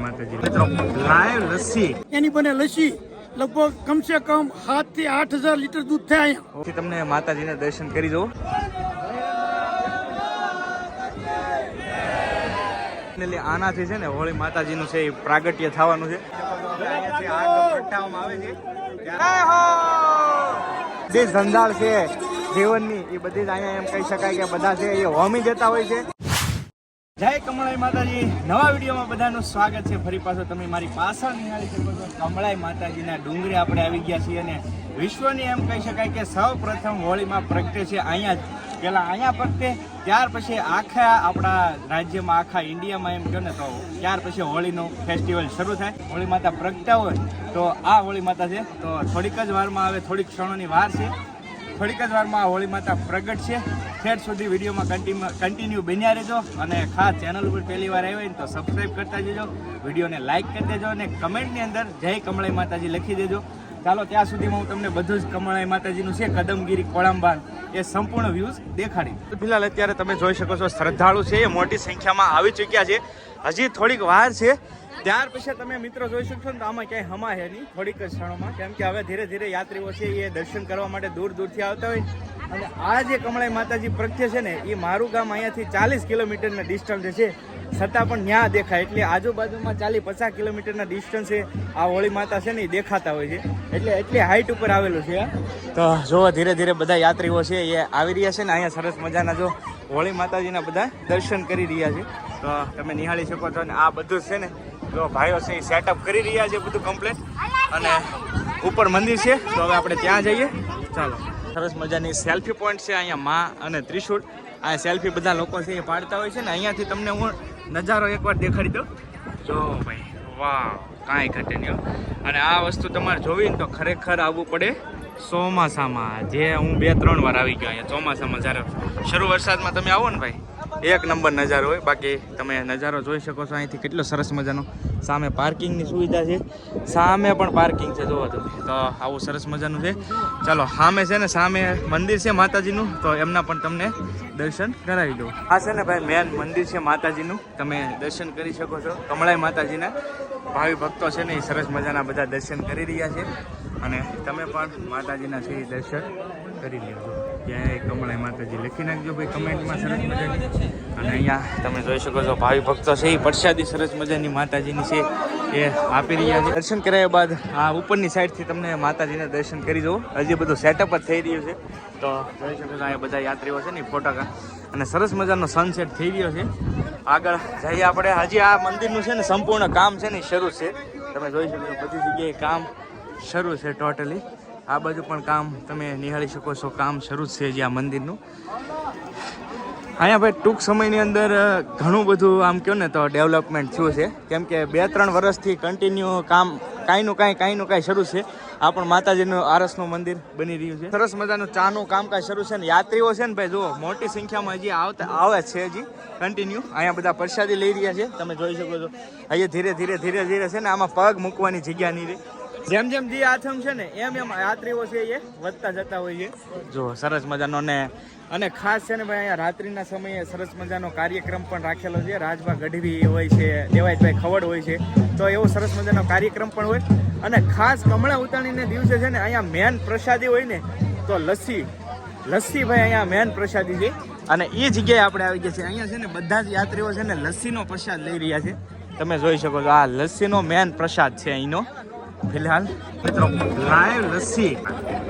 માતાજી મિત્રો લાઈવ લસ્સી એની બને લસ્સી લગભગ કમ સે કમ 7 થી 8000 લીટર દૂધ થાય અહીંયા. તમને માતાજીને દર્શન કરી જવું. આનાથી છે ને હોળી માતાજીનું છે એ પ્રાગટ્ય થવાનું છે. જે સંજાળ છે જીવનની એ બધી જ અહીંયા એમ કહી શકાય કે બધા છે એ હોમી જતા હોય છે. જય કમળાઈ માતાજી, નવા વિડીયોમાં બધાનું સ્વાગત છે. ફરી પાછો તમે મારી પાછળ નિહાળી શકો છો. કમળાઈ માતાજીના ડુંગરે આપણે આવી ગયા છીએ અને વિશ્વની એમ કહી શકાય કે સૌ પ્રથમ હોળીમાં પ્રગટે છે અહીંયા જ. પેલા અહીંયા પ્રગટે, ત્યાર પછી આખા આપણા રાજ્યમાં, આખા ઇન્ડિયામાં એમ કહો ને તો ત્યાર પછી હોળીનું ફેસ્ટિવલ શરૂ થાય. હોળી માતા પ્રગટા હોય તો આ હોળી માતા છે. તો થોડીક જ વારમાં આવે, થોડીક ક્ષણોની વાર છે, થોડીક જ વારમાં હોળી માતા પ્રગટ છે. ઠેઠ સુધી વિડીયોમાં કન્ટિન્યુ બન્યા રહેજો અને ખાસ ચેનલ ઉપર પહેલી વાર આવ્યા હોય તો સબસ્ક્રાઈબ કરતા જજો, વિડીયોને લાઇક કરી દેજો અને કમેન્ટની અંદર જય કમળાઈ માતાજી લખી દેજો. ચાલો ત્યાં સુધીમાં હું તમને બધું જ કમળાઈ માતાજીનું છે કદમગીરી કોળંબાન એ સંપૂર્ણ વ્યૂઝ દેખાડી. ફિલહાલ અત્યારે તમે જોઈ શકો છો શ્રદ્ધાળુ છે એ મોટી સંખ્યામાં આવી ચૂક્યા છે. હજી થોડીક વાર છે, ત્યાર પછી તમે મિત્રો જોઈ શકશો ને તો આમાં ક્યાંય હમા છે નહીં થોડીક જ ક્ષણોમાં, કેમ કે હવે ધીરે ધીરે યાત્રીઓ છે એ દર્શન કરવા માટે દૂર દૂરથી આવતા હોય. અને આ જે કમળાઈ માતાજી પ્રગટે છે ને એ મારું ગામ અહીંયાથી 40 કિલોમીટરના ડિસ્ટન્સ છે, છતાં પણ ન્યા દેખાય. એટલે આજુબાજુમાં 40-50 કિલોમીટરના ડિસ્ટન્સે આ હોળી માતા છે ને એ દેખાતા હોય છે. એટલે એટલી હાઈટ ઉપર આવેલું છે. તો જો ધીરે ધીરે બધા યાત્રીઓ છે એ આવી રહ્યા છે ને અહીંયા સરસ મજાના જો હોળી માતાજીના બધા દર્શન કરી રહ્યા છે. તો તમે નિહાળી શકો છો. અને આ બધું છે ને જો ભાઈઓ છે એ સેટઅપ કરી રહ્યા છે બધું કમ્પ્લીટ. અને ઉપર મંદિર છે તો હવે આપણે ત્યાં જઈએ. ચાલો, સરસ મજાની સેલ્ફી પોઈન્ટ છે અહીંયા માં અને ત્રિશુળ. આ સેલ્ફી બધા લોકો છે એ પાડતા હોય છે ને. અહીંયાથી તમને હું નજારો એકવાર દેખાડી દઉં. જો ભાઈ, વાહ, કાંઈ ઘટે નહીં. અને આ વસ્તુ તમારે જોવી ને તો ખરેખર આવવું પડે ચોમાસામાં. જે હું 2-3 વાર આવી ગયો અહીંયા ચોમાસામાં. જ્યારે શરૂ વરસાદમાં તમે આવો ને ભાઈ, એક નંબર નજારો હોય. બાકી તમે નજારો જોઈ શકો છો અહીંથી કેટલો સરસ મજાનો. સામે પાર્કિંગની સુવિધા છે, સામે પણ પાર્કિંગ છે જોવો તમે. તો આવું સરસ મજાનું છે. ચાલો, સામે છે ને સામે મંદિર છે માતાજીનું, તો એમના પણ તમને દર્શન કરાવી દઉં. આ છે ને ભાઈ મેન મંદિર છે માતાજીનું, તમે દર્શન કરી શકો છો. કમળાઈ માતાજીના ભાવિ ભક્તો છે ને એ સરસ મજાના બધા દર્શન કરી રહ્યા છે. અને તમે પણ માતાજીના છે એ દર્શન કરી લેજો. જય કમળાઈ માતાજી લખી નાખજો ભાઈ કમેન્ટમાં સરસ મજાની. અને અહીંયા તમે જોઈ શકો છો ભાવિ ભક્તો છે એ પ્રસાદી સરસ મજાની માતાજીની છે એ આપી રહ્યા છે. દર્શન કરાયા બાદ આ ઉપરની સાઈડથી તમને માતાજીને દર્શન કરી જવું. હજી બધું સેટઅપ જ થઈ રહ્યું છે. તો જોઈ શકો છો અહીંયા બધા યાત્રીઓ છે ને ફોટા અને સરસ મજાનો સનસેટ થઈ રહ્યો છે. આગળ જઈએ આપણે. હજી આ મંદિરનું છે ને સંપૂર્ણ કામ છે ને શરૂ છે. તમે જોઈ શકો છો બધી જગ્યાએ કામ શરૂ છે ટોટલી. આ બાજુ પણ કામ તમે નિહાળી શકો છો, કામ શરૂ છે જે આ મંદિરનું. અહીંયા ભાઈ ટૂંક સમયની અંદર ઘણું બધું આમ કહો ને તો ડેવલપમેન્ટ થયું છે. કેમ કે 2-3 વર્ષથી કન્ટિન્યુ કામ કાંઈનું કાંઈ શરૂ છે. આ પણ માતાજીનું આરસનું મંદિર બની રહ્યું છે. સરસ મજાનું ચાનું કામકાજ શરૂ છે. ને યાત્રીઓ છે ને ભાઈ જુઓ મોટી સંખ્યામાં હજી આવે છે હજી કન્ટિન્યુ. અહીંયા બધા પ્રસાદી લઈ રહ્યા છે, તમે જોઈ શકો છો. અહીંયા ધીરે ધીરે છે ને આમાં પગ મૂકવાની જગ્યા નહીં રહી. જેમ જેમ જે આથમ છે ને એમ યાત્રીઓ છે એ વધતા જતા હોય છે. જો સરસ મજાનો. અને ખાસ છે ને ભાઈ અહીંયા રાત્રિના સમયે સરસ મજાનો કાર્યક્રમ પણ રાખેલો છે. રાજભા ગઢવી હોય છે, દેવાયતભાઈ ખવડ હોય છે, તો એવો સરસ મજાનો કાર્યક્રમ પણ હોય. અને ખાસ કમળા ઉતાણીને દિવસે છે ને અહીંયા મેન પ્રસાદી હોય ને તો લસ્સી ભાઈ અહીંયા મેન પ્રસાદી છે. અને એ જગ્યાએ આપણે આવી ગયા છીએ. અહીંયા છે ને બધા જ યાત્રીઓ છે ને લસ્સીનો પ્રસાદ લઈ રહ્યા છે. તમે જોઈ શકો છો આ લસ્સીનો મેન પ્રસાદ છે અહીંનો. ફિલહાલ મિત્રો લાઈવ લસ્સી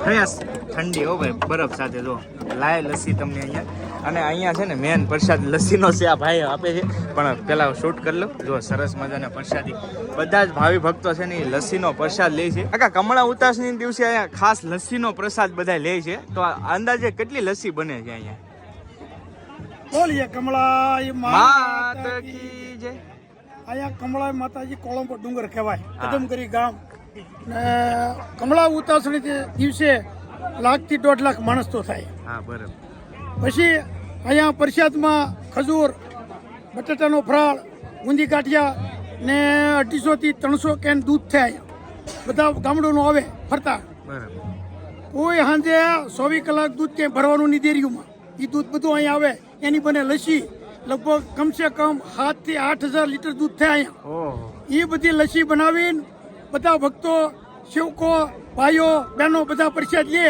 ફ્રેશ ઠંડી હો ભાઈ બરફ સાથે. જો લાઈવ લસ્સી તમને અહીંયા. અને અહીંયા છે ને મેન પ્રસાદ લસ્સીનો છે, આ ભાઈ આપે છે. પણ પેલા શૂટ કરી લો. જો સરસ મજાના પ્રસાદી બધા જ ભાવિ ભક્તો છે ને એ લસ્સીનો પ્રસાદ લે છે. આખા કમળા ઉતાસની દિવસે અહીંયા ખાસ લસ્સીનો પ્રસાદ બધા લે છે. તો અંદાજે કેટલી લસ્સી બને છે અહીંયા? બોલીએ કમળાઈ માત કી જય. અહીંયા કમળાઈ માતાજી કોળંબો ડુંગર કહેવાય, કદમગીરી ગામ. ને કમળા ઉતાસણી દિવસે 1 થી 1.5 લાખ માણસ તો થાય. હા બરાબર. પછી અહીંયા પ્રસાદમાં ખજૂર, બટાટાનો ફરાળ, ઊંધી ગાંઠિયા ને 250 થી 300 કેન દૂધ થાય. બધા ગામડોનું આવે ફરતા. બરાબર. કોઈ સાંજે 24 કલાક દૂધ ક્યાંય ભરવાનું નહીં ડેરીઓમાં. એ દૂધ બધું અહીંયા આવે. એની બને લસ્સી લગભગ કમસે કમ 7,000 થી 8,000 લીટર દૂધ થાય અહીંયા. ઓહો. એ બધી લસ્સી બનાવીને બધા ભક્તો, સેવકો, ભાઈઓ, બહેનો બધા પ્રસાદ લે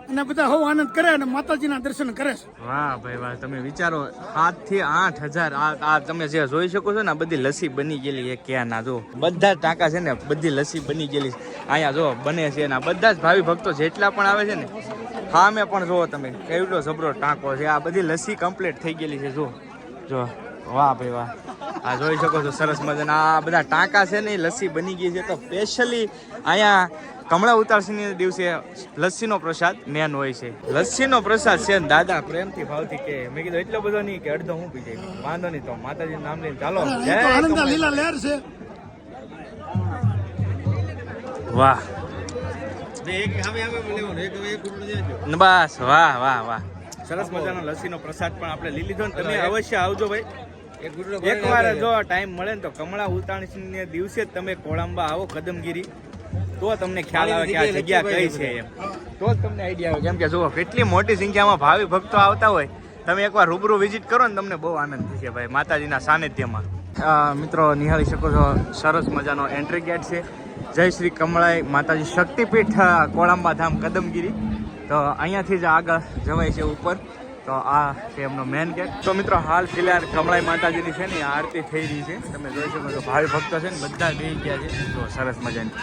અને બધા હવ આનંદ કરે અને માતાજીના દર્શન કરે છે. વાહ ભાઈ વાહ, તમે વિચારો 7,000 થી 8,000 આ તમે જે જોઈ શકો છો ને આ બધી લસ્સી બની ગયેલી છે. ક્યાં ના જો બધા જ ટાંકા છે ને બધી લસ્સી બની ગયેલી છે. અહીંયા જો બને છે ને આ બધા જ ભાવિ ભક્તો જેટલા પણ આવે છે ને સામે પણ જુઓ તમે કેવડો જબરો ટાંકો છે. આ બધી લસ્સી કમ્પ્લીટ થઈ ગયેલી છે. જો વાહ ભાઈ વાહ, આ જોઈ શકો છો સરસ મજાના આ બધા ટાંકા છે ને એ લસ્સી બની ગઈ છે. તો સ્પેશિયલી અહીંયા કમળા ઉતારસીના દિવસે લસ્સીનો પ્રસાદ મેન હોય છે. લસ્સીનો પ્રસાદ છે ને દાદા પ્રેમથી ભાવથી કે મેં કીધું એટલો બધો નહીં કે અડધો હું પી જાય. વાંધો નહીં, તો માતાજીનું નામ લઈને ચાલો. એ તો આનંદા લીલા લહેર છે. વાહ બસ વાહ વાહ વાહ, સરસ મજાનો લસ્સીનો પ્રસાદ પણ આપણે લઈ લીધો ને તમે અવશ્ય આવજો ભાઈ. એકવાર જો ટાઈમ મળે ને તો કમળા ઉતારણીના દિવસે જ તમે કોળંબા આવો કદમગીરી, તો તમને ખ્યાલ આવે કે આ જગ્યા કઈ છે એમ, તો જ તમને આઈડિયા આવે. કેમ કે જુઓ કેટલી મોટી સંખ્યામાં ભાવિ ભક્તો આવતા હોય. તમે એકવાર રૂબરૂ વિઝિટ કરો ને તમને બહુ આનંદ થશે ભાઈ માતાજીના સાનિધ્યમાં. મિત્રો નિહાળી શકો છો સરસ મજાનો એન્ટ્રી ગેટ છે. જય શ્રી કમળાઈ માતાજી શક્તિપીઠ કોળંબા ધામ કદમગીરી. તો અહીંયાથી જ આગળ જવાય છે ઉપર. તો આ છે એમનો મેન ગેટ. તો મિત્રો હાલ ફિલહાલ કમળાઈ માતાજીની છે ને આરતી થઈ રહી છે. તમે જોઈ શકો છો ભાવિ ભક્તો છે ને બધા બેસી ગયા છે. તો સરસ મજાની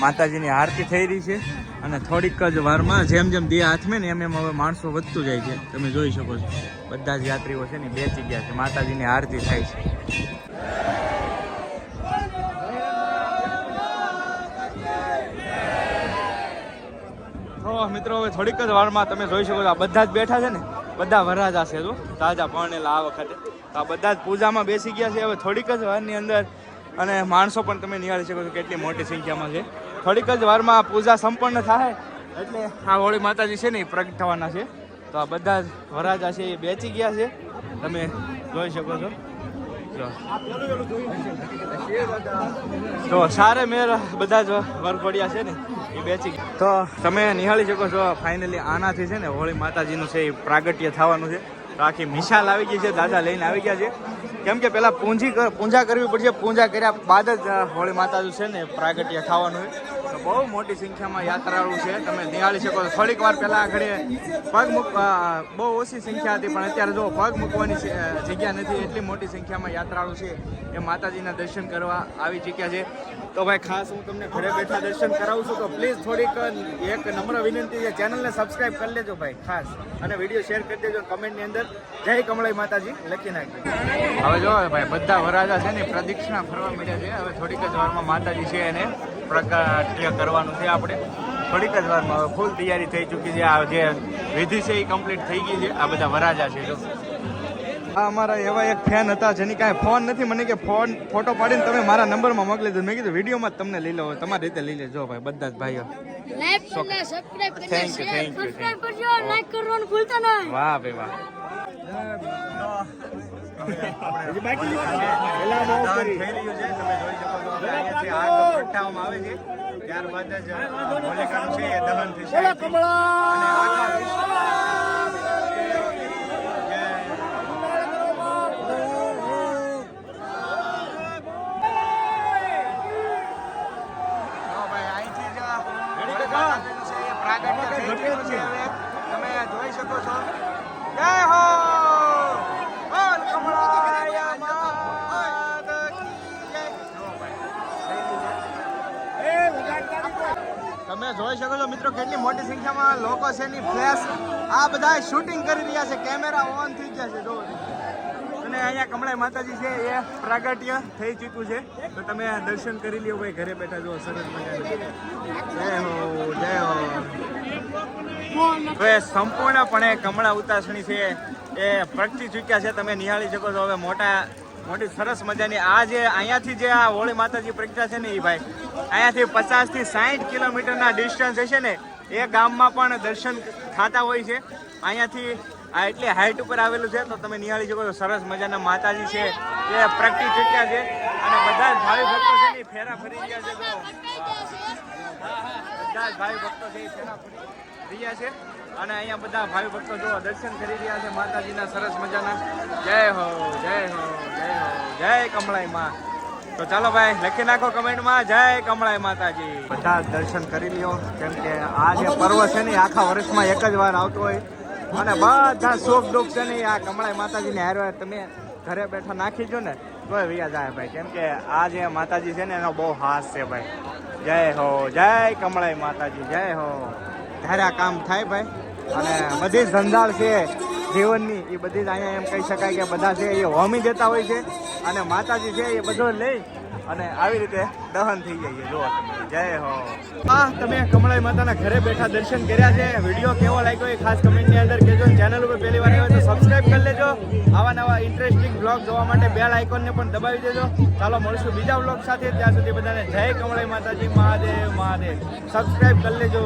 માતાજીની આરતી થઈ રહી છે અને થોડીક જ વારમાં જેમ જેમ દિયા હાથમે ને એમ એમ હવે માણસો વધતું જાય છે. તમે જોઈ શકો છો બધા જ યાત્રીઓ છે ને બેસી ગયા છે. માતાજીની આરતી થાય છે. તો મિત્રો હવે થોડીક જ વારમાં તમે જોઈ શકો છો આ બધા જ બેઠા છે ને બધા વરરાજા છે. જો તાજા પરણેલા આ વખતે તો આ બધા જ પૂજામાં બેસી ગયા છે. હવે થોડીક જ વારની અંદર અને માણસો પણ તમે નિહાળી શકો છો કેટલી મોટી સંખ્યામાં છે. થોડીક જ વારમાં પૂજા સંપન્ન થાય એટલે આ હોળી માતાજી છે ને એ પ્રગટ થવાના છે. તો આ બધા જ વરરાજા છે એ બેસી ગયા છે. તમે જોઈ શકો છો. તો સારે મેર બધા જ વરઘોડિયા છે ને એ બેસી ગયા. તો તમે નિહાળી શકો છો ફાઇનલી આનાથી છે ને હોળી માતાજીનું છે એ પ્રાગટ્ય થવાનું છે. તો આખી મિસાલ આવી ગઈ છે, દાદા લઈને આવી ગયા છે. કેમ કે પેલા પૂજા કરવી પડશે. પૂજા કર્યા બાદ જ હોળી માતાજી છે ને પ્રાગટ્ય થવાનું છે. તો બહુ મોટી સંખ્યામાં યાત્રાળુ છે. તમે નિહાળી શકો છો. થોડીક વાર પહેલા આગળ પગ બહુ ઓછી સંખ્યા હતી પણ અત્યારે જો પગ મૂકવાની જગ્યા નથી. એટલી મોટી સંખ્યામાં યાત્રાળુ છે એ માતાજીના દર્શન કરવા આવી ચૂક્યા છે. તો ભાઈ ખાસ હું તમને ઘરે બેઠા દર્શન કરાવું છું. તો પ્લીઝ થોડીક એક નમ્ર વિનંતી છે, ચેનલને સબસ્ક્રાઈબ કરી લેજો ભાઈ ખાસ, અને વિડીયો શેર કરી દેજો. કમેન્ટની અંદર જય કમળાઈ માતાજી લખી નાખજો. હવે જો ભાઈ બધા વરરાજા છે ને પ્રદક્ષિણા ફરવા મળ્યા છે. હવે થોડીક જ વારમાં માતાજી છે એને પ્રગટ્ય કરવાનું છે. આપણે થોડીક જ વારમાં હવે ફૂલ તૈયારી થઈ ચૂકી છે. આ જે વિધિ છે એ કમ્પ્લીટ થઈ ગઈ છે. આ બધા વરરાજા છે. જો આ અમારા એવા એક ફેન હતા જેની કાંઈ ફોન નથી. મને કે ફોટો પાડીને તમે મારા નંબરમાં મોકલી દો. મેં કીધું વિડીયોમાં જ તમને લઈ લો, તમારી રીતે લઈ લેજો ભાઈ બધા જ ભાઈઓ. વાહ ભાઈ વાહ. ત્યારબાદ જ હોલિકાનું છે એ દહન થશે. તમે જોઈ શકો છો. જય હો તમે જોઈ શકો છો મિત્રો કેટલી મોટી સંખ્યામાં લોકો છે એની ફ્લેશ આ બધા શૂટિંગ કરી રહ્યા છે. કેમેરા ઓન થઈ ગયા છે જો. અને અહીંયા કમળાઈ માતાજી છે એ પ્રાગટ્ય થઈ ચૂક્યું છે. તો તમે દર્શન કરી લ્યો ભાઈ ઘરે બેઠા. જો સરસ મજાનું જય હો જય હો. તો એ સંપૂર્ણપણે કમળા ઉતાસણી છે એ પ્રગટી ચૂક્યા છે. તમે નિહાળી શકો છો. હવે મોટી સરસ મજાની આ જે અહીંયાથી જે આ હોળી માતાજી પ્રગટા છે ને એ ભાઈ અહીંયાથી 50 થી 60 કિલોમીટરના ડિસ્ટન્સ હશે ને એ ગામમાં પણ દર્શન થતા હોય છે. અહીંયાથી આ એટલી હાઈટ ઉપર આવેલું છે. તો તમે નિહાળી શકો છો સરસ મજાના માતાજી છે એ પ્રગટી ચૂક્યા છે અને બધા જ ભાવિ ભક્તો છે ને એ ફેરા ફરી રહ્યા છે. તો બધા જ ભાઈ ભક્તો છે એ ફેરા ફરી રહ્યા છે અને અહીંયા બધા ભાઈ ભક્તો જો દર્શન કરી રહ્યા છે માતાજીના સરસ મજાના. જય હો જય હો જય હો જય કમળાઈ માં. તો ચાલો ભાઈ લખી નાખો કમેન્ટમાં જય કમળાઈ માતાજી. બધા જ દર્શન કરી લ્યો કેમ કે આ જે પર્વ છે ને આખા વર્ષમાં એક જ વાર આવતો હોય અને બધા સુખ દુઃખ છે ને આ કમળાઈ માતાજીને હારવા તમે ઘરે બેઠા નાખી જો ને તોય વૈયા જાય ભાઈ. કેમ કે આ જે માતાજી છે ને એનો બહુ હાસ છે ભાઈ. જય હો જય કમળાઈ માતાજી જય હો. ધારા કામ થાય ભાઈ અને બધી ધંધાળ છે જીવનની એ બધી જ અહીંયા એમ કહી શકાય કે બધા છે એ હોમી જતા હોય છે અને માતાજી છે એ બધો લઈ અને આવી રીતે દહન થઈ જાય. જો જય હો. હા, તમે કમળાઈ માતાના ઘરે બેઠા દર્શન કર્યા છે. વિડીયો કેવો લાગ્યો એ ખાસ કમેન્ટની અંદર કહેજો. ચેનલ ઉપર પહેલી વાર આવ્યો તો સબસ્ક્રાઇબ કરી લેજો. આવા નવા ઇન્ટરેસ્ટિંગ બ્લોગ જોવા માટે બેલ આઇકોનને પણ દબાવી દેજો. ચાલો મળશું બીજા બ્લોગ સાથે. ત્યાં સુધી બધાને જય કમળાઈ માતાજી. મહાદેવ મહાદેવ. સબસ્ક્રાઇબ કરી લેજો.